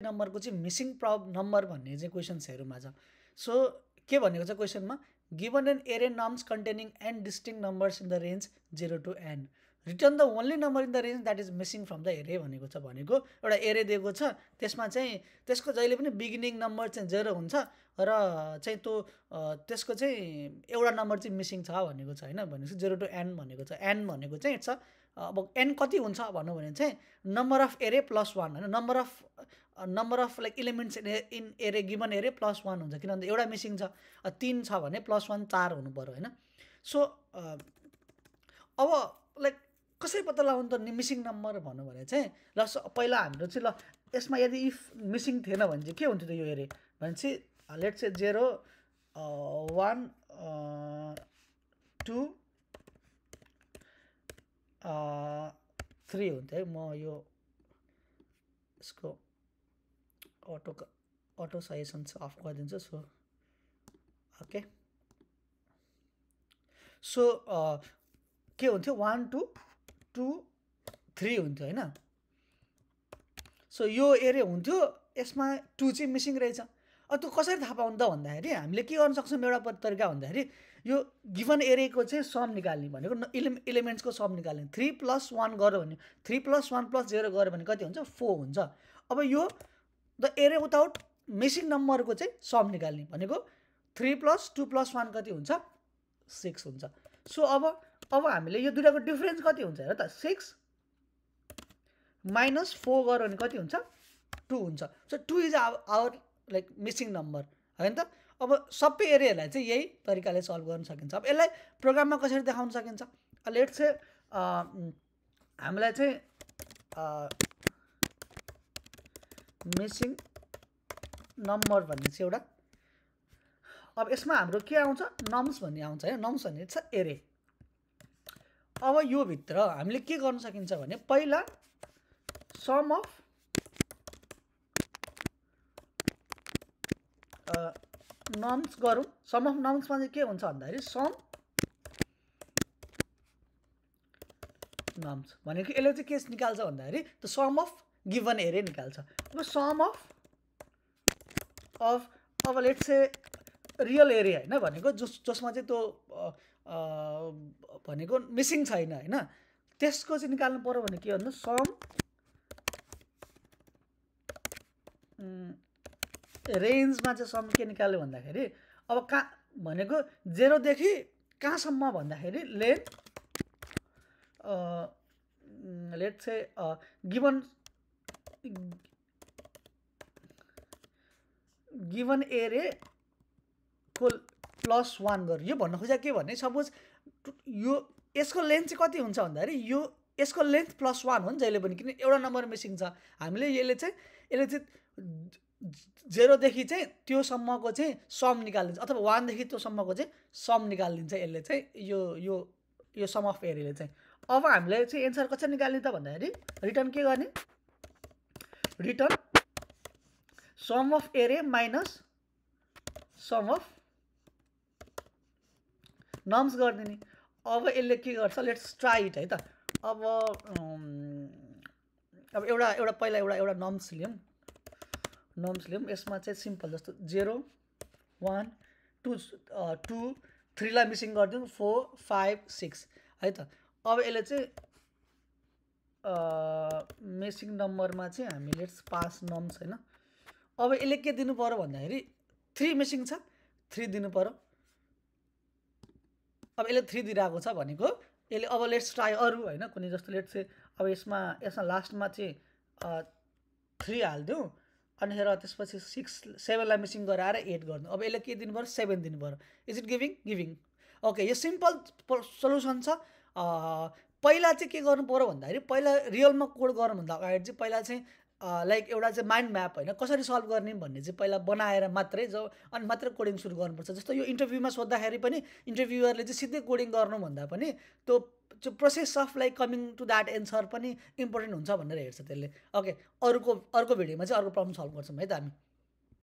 नम्बरको चाहिँ missing number भन्ने चाहिँ क्वेसन्सहरूमा छ। सो के भनेको छ क्वेसनमा, given an array nums containing n distinct numbers in the range 0 to n, return the only number in the range that is missing from the array भनेको छ। भनेको एउटा एरे दिएको छ, त्यसमा चाहिँ त्यसको जहिले पनि बिगिनिङ नम्बर चाहिँ 0 हुन्छ र चाहिँ त्यो त्यसको चाहिँ एउटा नम्बर चाहिँ मिसिङ छ भनेको छ होइन। भनेपछि 0 to n भनेको छ। n भनेको चाहिँ इट्स अब n कति हुन्छ भनौँ भने चाहिँ नम्बर अफ एरे प्लस 1 होइन, number of like elements in एरे गिभन एरे प्लस 1 हुन्छ, किनभने एउटा मिसिङ छ। 3 छ भने प्लस 1 4 हुनु पऱ्यो होइन। सो अब लाइक कसरी पत्ता लगाउनु त मिसिङ नम्बर भनौँ भने चाहिँ ल पहिला हाम्रो चाहिँ ल यसमा यदि इफ मिसिङ थिएन भने चाहिँ के हुन्थ्यो त यो एरे भनेपछि लेट्स से 0 1 2 3 हुन्थ्यो है। म यो यसको अटो सजेसन्स अफ गरिदिन्छु। सो ओके, सो के हुन्थ्यो 1 2 2 3 हुन्थ्यो होइन। सो यो एरे हुन्थ्यो, यसमा 2 चाहिँ मिसिङ रहेछ। त्यो कसरी थाहा पाउनु त भन्दाखेरि हामीले के गर्न सक्छौँ, एउटा तरिका भन्दाखेरि यो गिभन एरेको चाहिँ सम निकाल्ने भनेको इलिमेन्ट्सको सम निकाल्ने। 3 + 1 गऱ्यो भने 3 + 1 + 0 गऱ्यो भने कति हुन्छ 4 हुन्छ। अब यो द एरे विदाउट मिसिङ नम्बरको चाहिँ सम निकाल्ने भनेको 3 + 2 + 1 कति हुन्छ 6 हुन्छ। सो अब हामीले यो दुईटाको डिफरेन्स कति हुन्छ हेर त, 6 - 4 गऱ्यो भने कति हुन्छ 2 हुन्छ। So 2 is our like missing number होइन त। अब सबै एरियाहरूलाई चाहिँ यही तरिकाले सल्भ गर्न सकिन्छ। अब यसलाई प्रोग्राममा कसरी देखाउन सकिन्छ, लेट्स से हामीलाई चाहिँ मिसिङ नम्बर भन्ने चाहिँ एउटा, अब यसमा हाम्रो के आउँछ नम्स भन्ने आउँछ होइन। नम्स भन्ने छ एरे। अब यो भित्र हामीले के गर्न सकिन्छ भने पहिला सम अफ नम्स गरौँ। सम अफ नम्समा चाहिँ के हुन्छ भन्दाखेरि सम नम्स भनेको यसले चाहिँ के निकाल्छ भन्दाखेरि द सम अफ गिभन एरे निकाल्छ। अब सम अफ अब लेट्स से रियल एरे होइन भनेको जसमा चाहिँ त्यो भनेको मिसिङ छैन होइन, त्यसको चाहिँ निकाल्नु पर्यो भने के भन्नु सम रेन्जमा चाहिँ सम के निकाल्यो भन्दाखेरि अब कहाँ भनेको 0 देखि कहाँसम्म भन्दाखेरि लेट्स से गिभन एरे को +1 गर्यो। यो भन्न खोजेको के भने सपोज यो यसको लेन्थ चाहिँ कति हुन्छ भन्दाखेरि यो यसको लेन्थ +1 हो नि जहिले पनि, किन एउटा नम्बर मिसिङ छ। हामीले यसले चाहिँ 0 देखि चाहिँ त्योसम्मको चाहिँ सम निकालिदिन्छ, अथवा 1 देखि त्योसम्मको चाहिँ सम निकालिदिन्छ यसले चाहिँ यो सम अफ एरेले चाहिँ। अब हामीले चाहिँ एन्सर कसरी निकाल्ने त भन्दाखेरि रिटर्न के गर्ने, रिटर्न सम अफ एरे माइनस सम अफ नम्स गरिदिने। अब यसले के गर्छ लेट्स ट्राई इट है त। अब एउटा पहिला एउटा नम्स लियौँ। यसमा चाहिँ सिम्पल जस्तो 0 1 2 2 3 लाई मिसिङ गरिदिउँ 4 5 6 है त। अब यसले चाहिँ मिसिङ नम्बरमा चाहिँ हामी लेट्स पास नम्स होइन। अब यसले के दिनु पर्यो भन्दाखेरि 3 मिसिङ छ 3 दिनु पर्यो। अब यसले 3 दिइरहेको छ भनेको यसले अब लेट्स ट्राई अरू होइन कुनै जस्तो लेट्स से अब यसमा लास्टमा चाहिँ 3 हालिदिउँ अनि हेर त्यसपछि 6 7 लाई मिसिङ गराएर 8 गर्नु। अब यसले के दिनु पर्यो 7 दिनु पर्यो। Is it giving okay. यो सिम्पल सल्युसन छ। पहिला चाहिँ के गर्नु पर्यो भन्दाखेरि पहिला रियलमा कोड गर्नुभन्दा अगाडि चाहिँ पहिला चाहिँ लाइक एउटा चाहिँ माइन्ड म्याप होइन कसरी सल्भ गर्ने भन्ने चाहिँ पहिला बनाएर मात्रै अनि मात्रै कोडिङ सुरु गर्नुपर्छ। जस्तो यो इन्टरभ्यूमा सोद्धाखेरि पनि इन्टरभ्युअरले चाहिँ सिधै कोडिङ गर्नुभन्दा पनि त्यो process of like coming to that answer पनि इम्पोर्टेन्ट हुन्छ भनेर हेर्छ त्यसले। ओके, अर्को भिडियोमा चाहिँ अर्को प्रब्लम सल्भ गर्छौँ है त हामी।